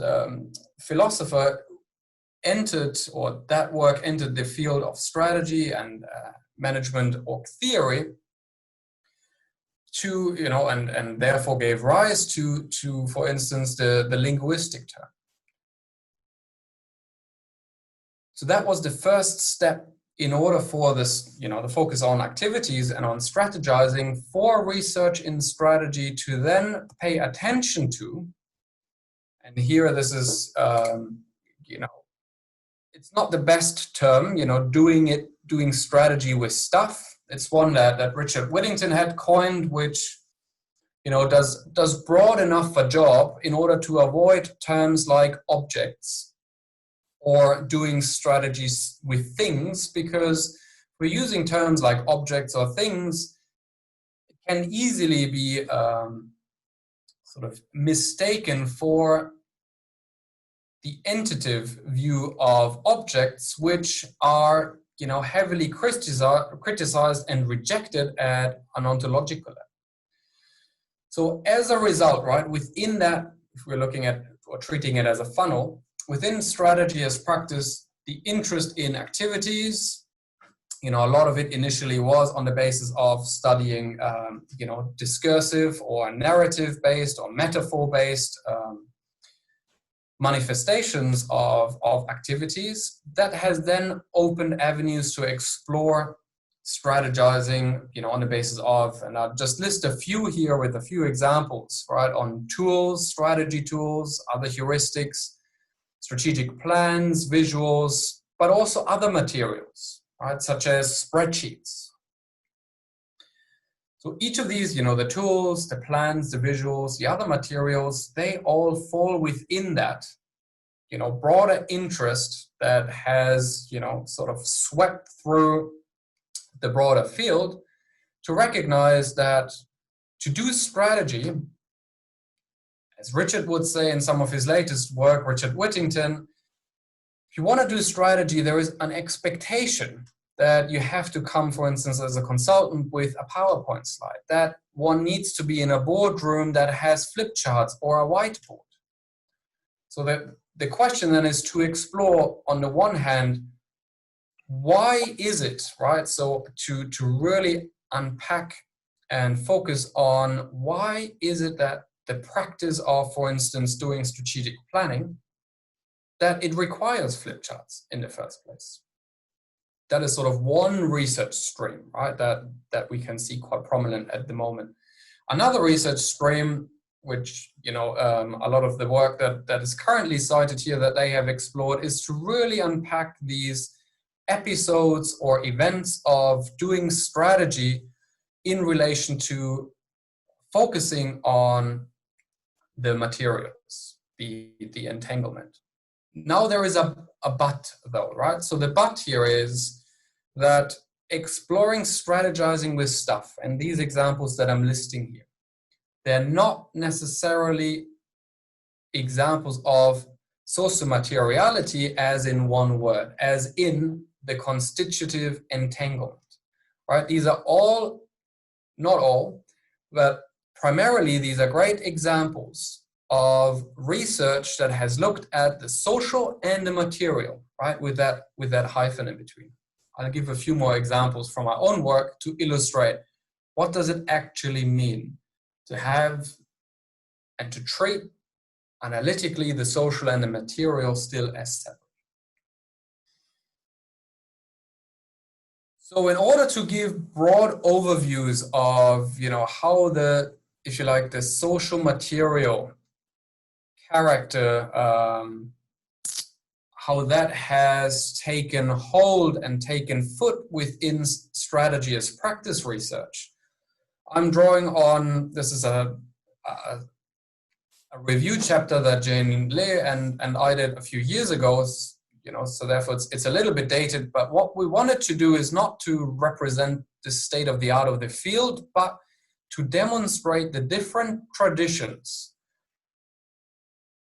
philosopher, entered, or that work entered the field of strategy and management or theory to, and therefore gave rise to for instance, the linguistic term. So that was the first step in order for this, the focus on activities and on strategizing for research in strategy to then pay attention to. And here this is, it's not the best term, doing strategy with stuff. It's one that Richard Whittington had coined, which, does broad enough a job in order to avoid terms like objects or doing strategies with things, because we're using terms like objects or things, it can easily be sort of mistaken for the entative view of objects, which are heavily criticized and rejected at an ontological level. So as a result, right, within that, if we're looking at or treating it as a funnel, within strategy as practice, the interest in activities, a lot of it initially was on the basis of studying, discursive or narrative-based or metaphor-based manifestations of activities. That has then opened avenues to explore strategizing, on the basis of, and I'll just list a few here with a few examples, right, on tools, strategy tools, other heuristics, strategic plans, visuals, but also other materials, right, such as spreadsheets. So each of these, the tools, the plans, the visuals, the other materials, they all fall within that, broader interest that has, sort of swept through the broader field to recognize that to do strategy, as Richard would say in some of his latest work, Richard Whittington, if you want to do strategy, there is an expectation that you have to come, for instance, as a consultant with a PowerPoint slide, that one needs to be in a boardroom that has flip charts or a whiteboard. So that the question then is to explore, on the one hand, why is it, right? So to really unpack and focus on why is it that the practice of, for instance, doing strategic planning, that it requires flip charts in the first place. that is sort of one research stream, right? That we can see quite prominent at the moment. Another research stream, which a lot of the work that is currently cited here that they have explored, is to really unpack these episodes or events of doing strategy in relation to focusing on the materials, the entanglement. Now there is a but though, right? So the but here is that exploring strategizing with stuff, and these examples that I'm listing here, they're not necessarily examples of sociomateriality as in one word, as in the constitutive entanglement, right? These are all, not all, but primarily these are great examples of research that has looked at the social and the material, right? With that hyphen in between. I'll give a few more examples from my own work to illustrate what does it actually mean to have and to treat analytically the social and the material still as separate. So in order to give broad overviews of, how the, if you like, the social material character, how that has taken hold and taken foot within strategy as practice research, I'm drawing on, this is a review chapter that Jane Le and I did a few years ago, so therefore it's a little bit dated, but what we wanted to do is not to represent the state of the art of the field, but to demonstrate the different traditions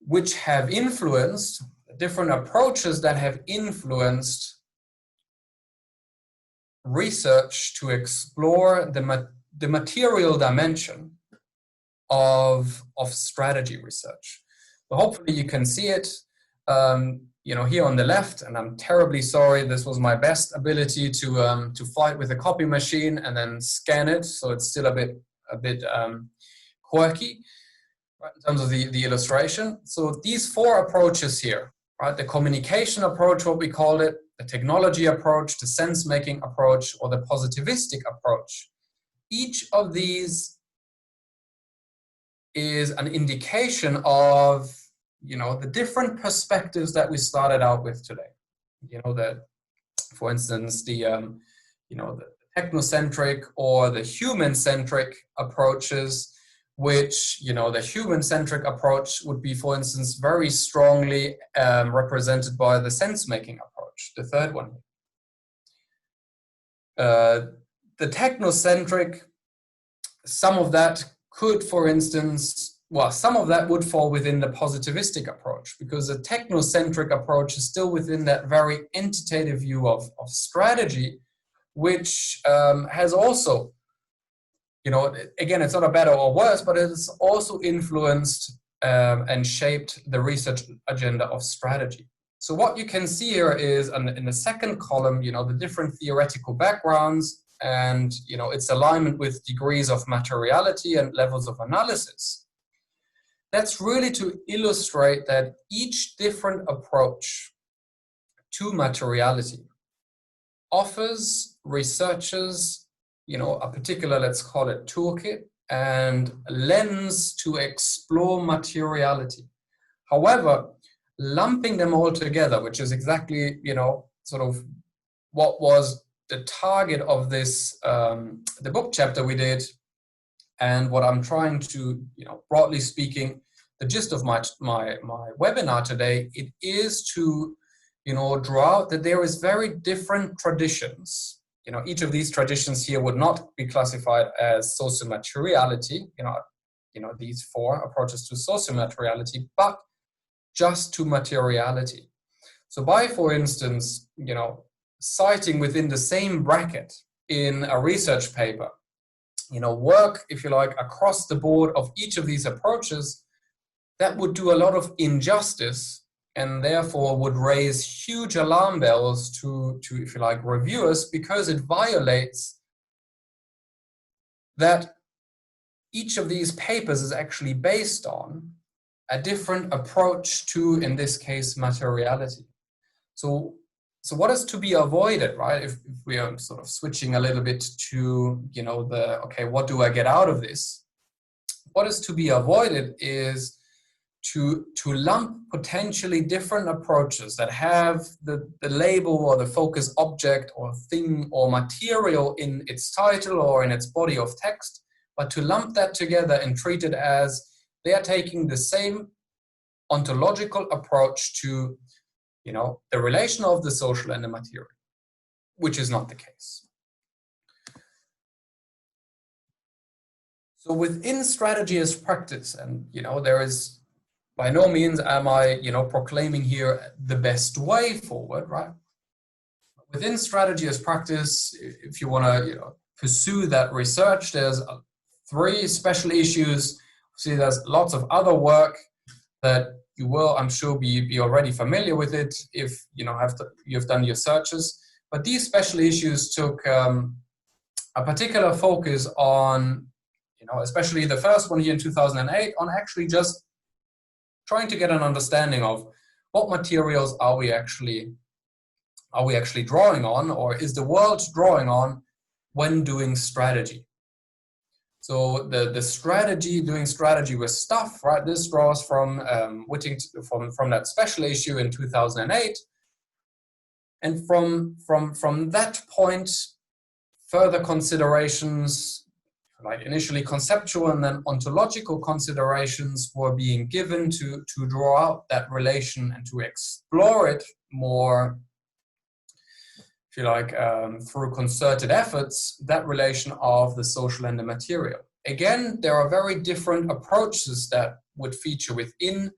which have influenced, different approaches that have influenced research to explore the material dimension of strategy research. So hopefully you can see it, here on the left, and I'm terribly sorry, this was my best ability to fight with a copy machine and then scan it, so it's still a bit quirky, right, in terms of the illustration. So these four approaches here, right, the communication approach, what we called it, the technology approach, the sense-making approach, or the positivistic approach, each of these is an indication of the different perspectives that we started out with today. That, for instance, the technocentric or the human-centric approaches, which, the human-centric approach would be, for instance, very strongly represented by the sense-making approach, the third one. The technocentric, some of that could, for instance, some of that would fall within the positivistic approach, because the technocentric approach is still within that very entitative view of strategy, which has also, again, it's not a better or worse, but it's also influenced and shaped the research agenda of strategy. So what you can see here is in the second column, the different theoretical backgrounds and, its alignment with degrees of materiality and levels of analysis. That's really to illustrate that each different approach to materiality offers researchers, a particular, let's call it, toolkit and lens to explore materiality. However, lumping them all together, which is exactly, sort of what was the target of this, the book chapter we did, and what I'm trying to, broadly speaking, the gist of my webinar today, it is to, draw out that there is very different traditions. Each of these traditions here would not be classified as sociomateriality, these four approaches to sociomateriality, but just to materiality. So by, for instance, citing within the same bracket in a research paper, work, if you like, across the board of each of these approaches, that would do a lot of injustice and therefore would raise huge alarm bells to if you like, reviewers, because it violates that each of these papers is actually based on a different approach to, in this case, materiality. So So what is to be avoided, right? If we are sort of switching a little bit to, you know, okay, what do I get out of this? What is to be avoided is to lump potentially different approaches that have the label or the focus object or thing or material in its title or in its body of text, but to lump that together and treat it as they are taking the same ontological approach to, you know, the relation of the social and the material, which is not the case. So within strategy as practice, and, you know, there is, by no means am I, you know, proclaiming here the best way forward, right? Within strategy as practice, if you want to, you know, pursue that research, there's 3 special issues. See, there's lots of other work that you will, I'm sure, be already familiar with it if, you know, you've done your searches. But these special issues took a particular focus on, you know, especially the first one here in 2008, on actually just trying to get an understanding of what materials are we actually drawing on, or is the world drawing on when doing strategy. So the strategy, doing strategy with stuff, right? This draws from from that special issue in 2008, and from that point, further considerations, like initially conceptual and then ontological considerations, were being given to draw out that relation and to explore it more, if you like, through concerted efforts, that relation of the social and the material. Again, there are very different approaches that would feature within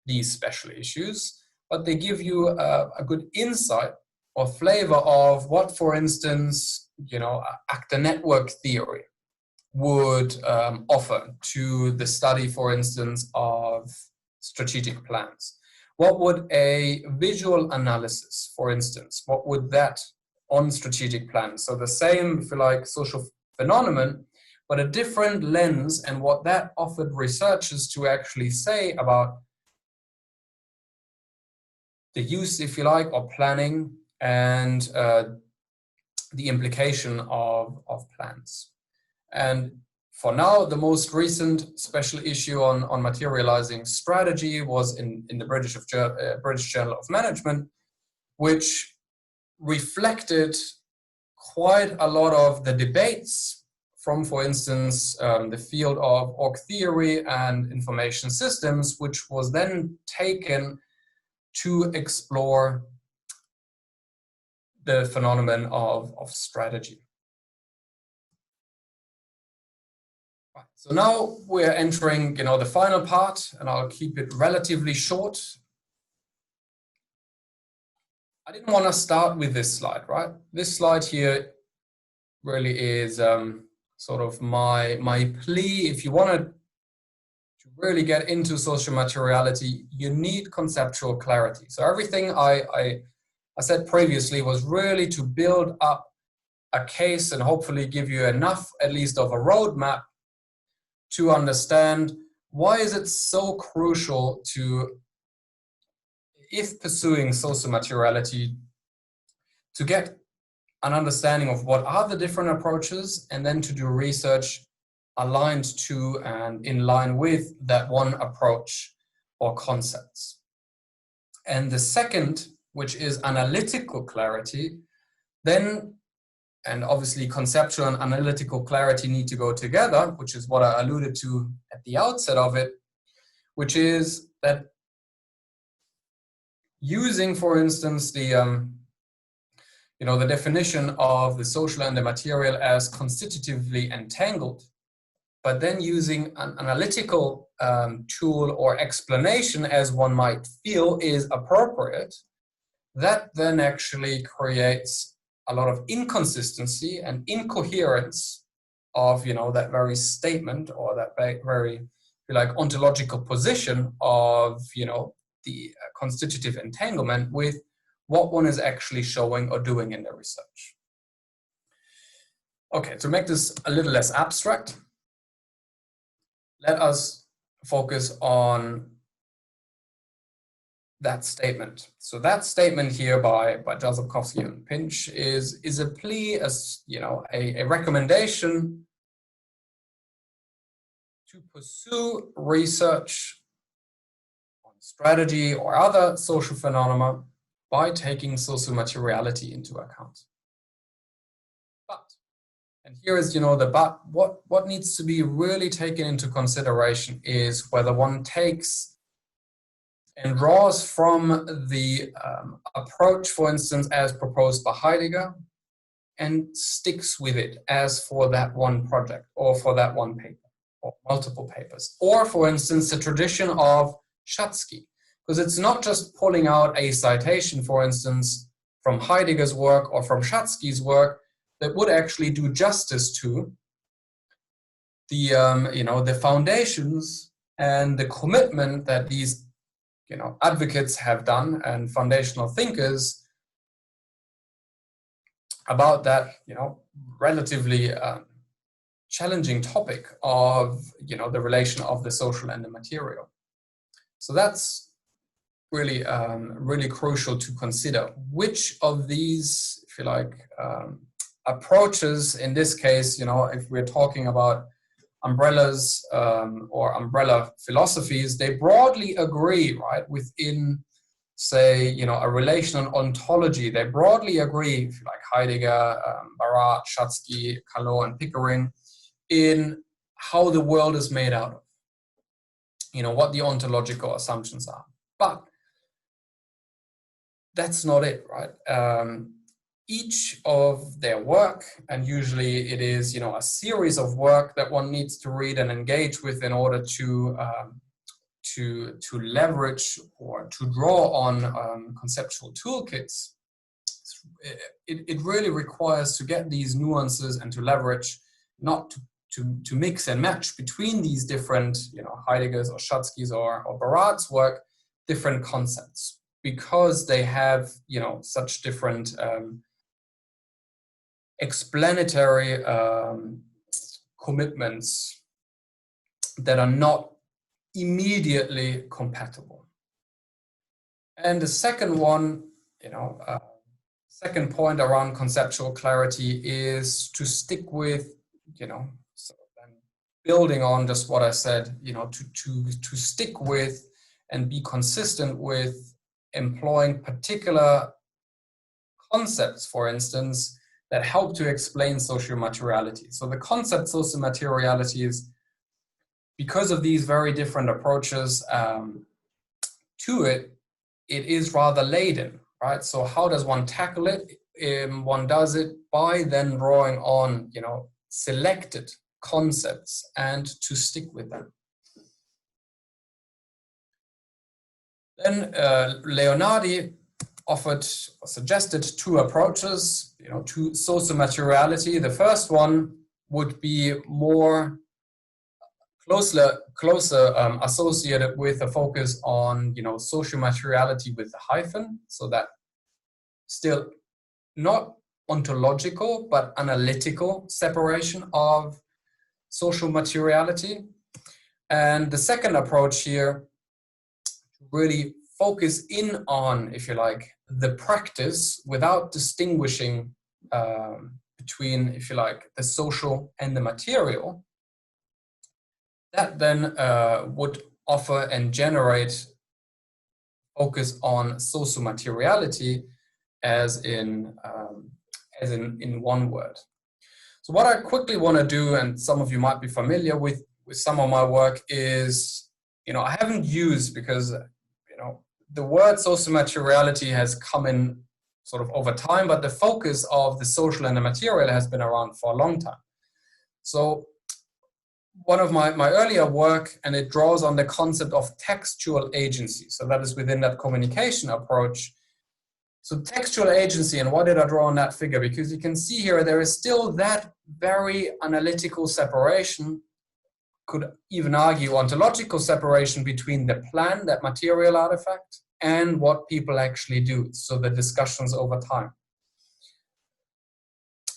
these special issues, but they give you a good insight or flavor of what, for instance, you know, actor network theory would offer to the study, for instance, of strategic plans. What would a visual analysis, for instance, what would that on strategic plans? So the same, if you like, social phenomenon, but a different lens, and what that offered researchers to actually say about the use, if you like, of planning and the implication of plans. And for now, the most recent special issue on materializing strategy was in the British Journal of Management, which reflected quite a lot of the debates from, for instance, the field of org theory and information systems, which was then taken to explore the phenomenon of strategy. So now we're entering, you know, the final part, and I'll keep it relatively short. I didn't want to start with this slide, right? This slide here really is sort of my plea. If you want to really get into sociomateriality, you need conceptual clarity. So everything I said previously was really to build up a case and hopefully give you enough, at least, of a roadmap to understand why is it so crucial to, if pursuing sociomateriality, to get an understanding of what are the different approaches, and then to do research aligned to and in line with that one approach or concepts. And the second, which is analytical clarity, then, and obviously conceptual and analytical clarity need to go together, which is what I alluded to at the outset of it, which is that using, for instance, the the definition of the social and the material as constitutively entangled, but then using an analytical tool or explanation as one might feel is appropriate, that then actually creates a lot of inconsistency and incoherence of, you know, that very statement or that very, like, ontological position of, you know, the constitutive entanglement with what one is actually showing or doing in the research. Okay, to make this a little less abstract, let us focus on that statement. So that statement here by Jarzembowski and Pinch is a plea, as you know, a recommendation to pursue research on strategy or other social phenomena by taking sociomateriality into account. But, and here is, you know, the but, what needs to be really taken into consideration is whether one takes and draws from the approach, for instance, as proposed by Heidegger, and sticks with it as for that one project or for that one paper or multiple papers. Or, for instance, the tradition of Schatzky, because it's not just pulling out a citation, for instance, from Heidegger's work or from Schatzky's work that would actually do justice to the, you know, the foundations and the commitment that these, you know, advocates have done and foundational thinkers about that, you know, relatively challenging topic of, you know, the relation of the social and the material. So that's really, really crucial to consider. Which of these, if you like, approaches, in this case, you know, if we're talking about umbrellas or umbrella philosophies, they broadly agree, right, within, say, you know, a relational ontology. They broadly agree, if you like, Heidegger, Barat, Schatzky, Callot, and Pickering, in how the world is made out of, you know, what the ontological assumptions are. But that's not it, right? Each of their work, and usually it is, you know, a series of work that one needs to read and engage with in order to leverage or to draw on conceptual toolkits. It really requires to get these nuances and to leverage, not to mix and match between these different, you know, Heidegger's or Schatzky's or Barat's work, different concepts, because they have, you know, such different explanatory commitments that are not immediately compatible. And the second one, you know, second point around conceptual clarity is to stick with, you know, so then building on just what I said, you know, to stick with and be consistent with employing particular concepts, for instance, that help to explain sociomateriality. So the concept sociomateriality is, because of these very different approaches to it, it is rather laden, right? So how does one tackle it? One does it by then drawing on, you know, selected concepts and to stick with them. Then Leonardi offered or suggested two approaches, you know, to sociomateriality. The first one would be more closer associated with a focus on, you know, sociomateriality with the hyphen, so that still not ontological but analytical separation of social materiality. And the second approach here, really focus in on, if you like, the practice without distinguishing between, if you like, the social and the material. That then would offer and generate focus on sociomateriality as in one word. So what I quickly want to do, and some of you might be familiar with some of my work, is, you know, I haven't used, because, you know, the word sociomateriality has come in sort of over time, but the focus of the social and the material has been around for a long time. So one of my earlier work, and it draws on the concept of textual agency. So that is within that communication approach. So textual agency, and why did I draw on that figure? Because you can see here, there is still that very analytical separation, could even argue ontological separation, between the plan, that material artifact, and what people actually do. So the discussions over time.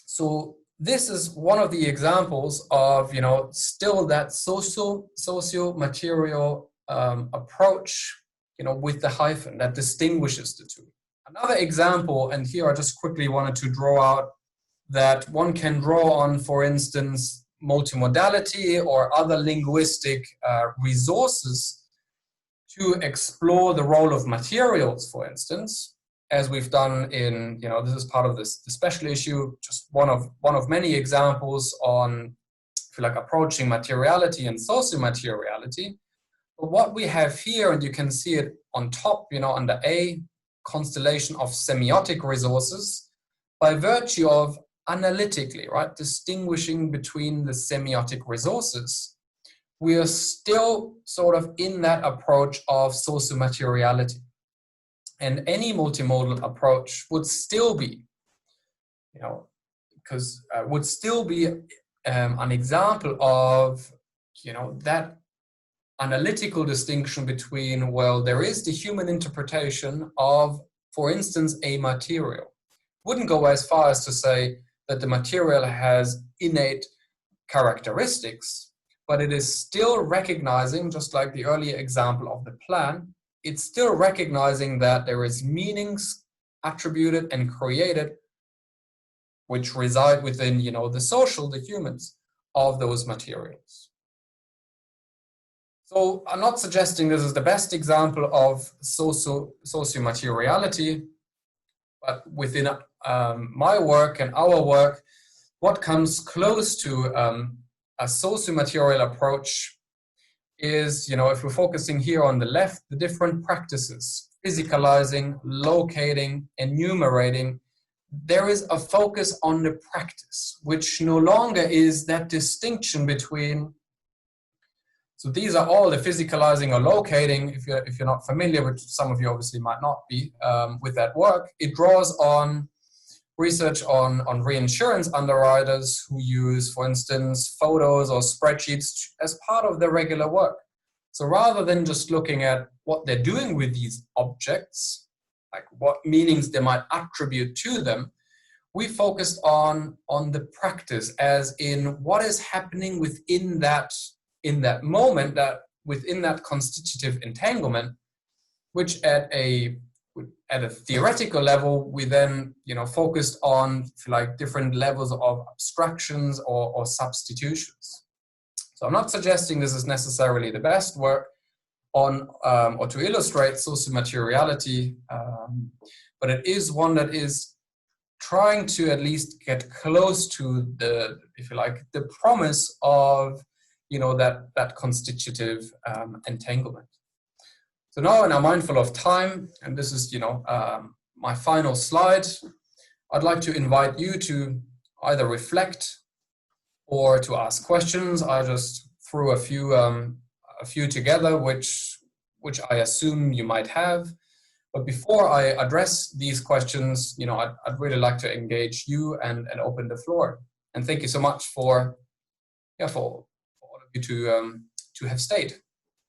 So this is one of the examples of, you know, still that socio-material approach, with the hyphen that distinguishes the two. Another example, and here I just quickly wanted to draw out that one can draw on, for instance, multimodality or other linguistic resources to explore the role of materials, for instance, as we've done in, this is part of the special issue, just one of many examples on, if you like, approaching materiality and sociomateriality. But what we have here, and you can see it on top, under A, constellation of semiotic resources, by virtue of analytically, right, distinguishing between the semiotic resources, we are still sort of in that approach of sociomateriality. And any multimodal approach would still be, would still be an example of, that analytical distinction between, well, there is the human interpretation of, for instance, a material. Wouldn't go as far as to say that the material has innate characteristics, but it is still recognizing, just like the earlier example of the plan, it's still recognizing that there is meanings attributed and created which reside within, the humans of those materials. So I'm not suggesting this is the best example of sociomateriality, but within my work and our work, what comes close to a sociomaterial approach is, if we're focusing here on the left, the different practices, physicalizing, locating, enumerating, there is a focus on the practice, which no longer is that distinction between. So these are all the physicalizing or locating. If you're not familiar, which some of you obviously might not be, with that work, it draws on research on reinsurance underwriters who use, for instance, photos or spreadsheets as part of their regular work. So rather than just looking at what they're doing with these objects, like what meanings they might attribute to them, we focused on the practice, as in what is happening within that moment, that within that constitutive entanglement, which at a theoretical level, we then focused on, if you like, different levels of abstractions or substitutions. So I'm not suggesting this is necessarily the best work on or to illustrate sociomateriality, but it is one that is trying to at least get close to the, if you like, the promise of that constitutive entanglement. So now, and I'm mindful of time, and this is my final slide, I'd like to invite you to either reflect or to ask questions. I just threw a few together, which I assume you might have. But before I address these questions, I'd really like to engage you and open the floor. And thank you so much for all of you to have stayed.